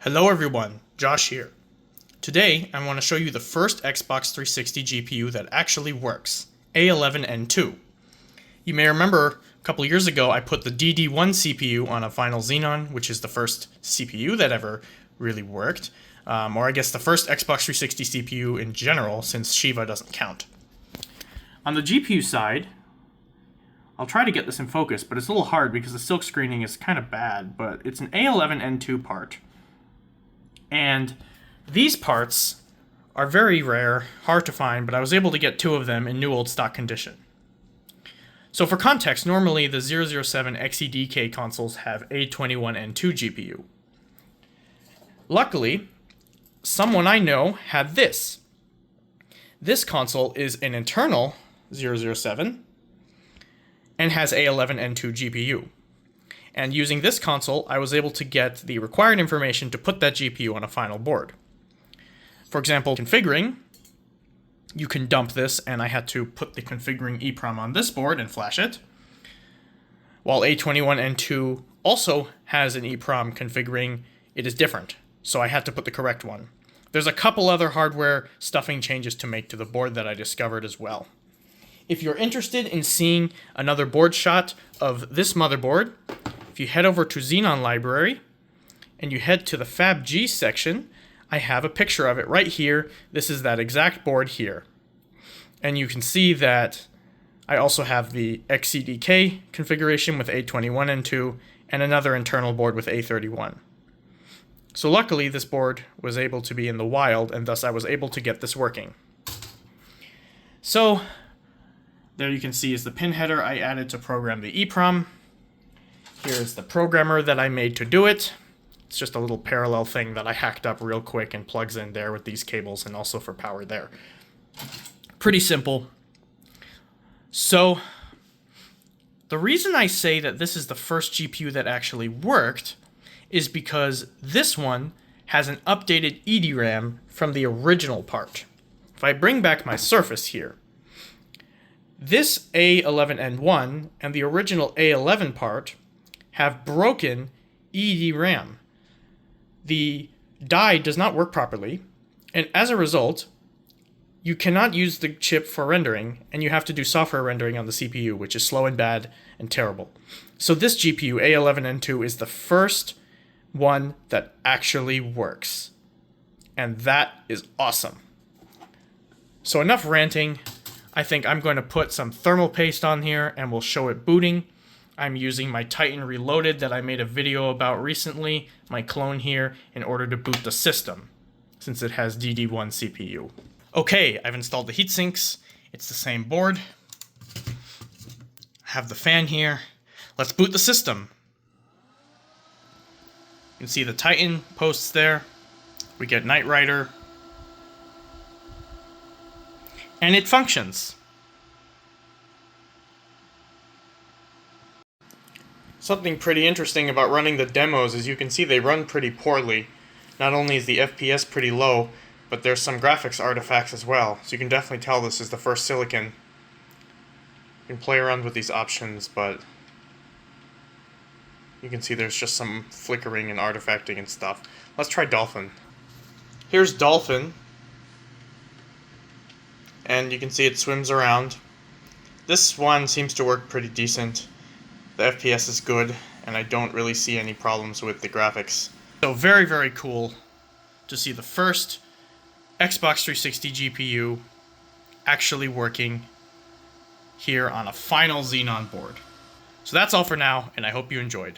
Hello everyone, Josh here. Today I want to show you the first Xbox 360 GPU that actually works, A11N2. You may remember a couple years ago I put the DD1 CPU on a final Xenon, which is the first CPU that ever really worked, or I guess the first Xbox 360 CPU in general, since Shiva doesn't count. On the GPU side, I'll try to get this in focus, but it's a little hard because the silk screening is kind of bad, but it's an A11N2 part. And these parts are very rare, hard to find, but I was able to get two of them in new old stock condition. So for context, normally the 007 XeDK consoles have A21N2 GPU. Luckily, someone I know had this. This console is an internal 007 and has A11N2 GPU. And using this console, I was able to get the required information to put that GPU on a final board. For example, configuring, you can dump this, and I had to put the configuring EEPROM on this board and flash it. While A21N2 also has an EEPROM configuring, it is different, so I had to put the correct one. There's a couple other hardware stuffing changes to make to the board that I discovered as well. If you're interested in seeing another board shot of this motherboard, if you head over to Xenon Library and you head to the FabG section, I have a picture of it right here. This is that exact board here. And you can see that I also have the XeDK configuration with A21N2 and another internal board with A31. So luckily this board was able to be in the wild, and thus I was able to get this working. So there you can see is the pin header I added to program the EEPROM. Here's the programmer that I made to do it. It's just a little parallel thing that I hacked up real quick and plugs in there with these cables and also for power there. Pretty simple. So the reason I say that this is the first GPU that actually worked is because this one has an updated EDRAM from the original part. If I bring back my Surface here, this A11N1 and the original A11 part have broken EDRAM. The die does not work properly, and as a result, you cannot use the chip for rendering, and you have to do software rendering on the CPU, which is slow and bad and terrible. So this GPU, A11N2, is the first one that actually works, and that is awesome. So enough ranting. I think I'm going to put some thermal paste on here, and we'll show it booting. I'm using my Titan Reloaded that I made a video about recently, my clone here, in order to boot the system, since it has DD1 CPU. Okay, I've installed the heat sinks. It's the same board. I have the fan here. Let's boot the system. You can see the Titan posts there. We get Knight Rider. And it functions. Something pretty interesting about running the demos is you can see they run pretty poorly. Not only is the FPS pretty low, but there's some graphics artifacts as well. So you can definitely tell this is the first silicon. You can play around with these options, but you can see there's just some flickering and artifacting and stuff. Let's try Dolphin. Here's Dolphin. And you can see it swims around. This one seems to work pretty decent. The FPS is good, and I don't really see any problems with the graphics. So very, very cool to see the first Xbox 360 GPU actually working here on a final Xenon board. So that's all for now, and I hope you enjoyed.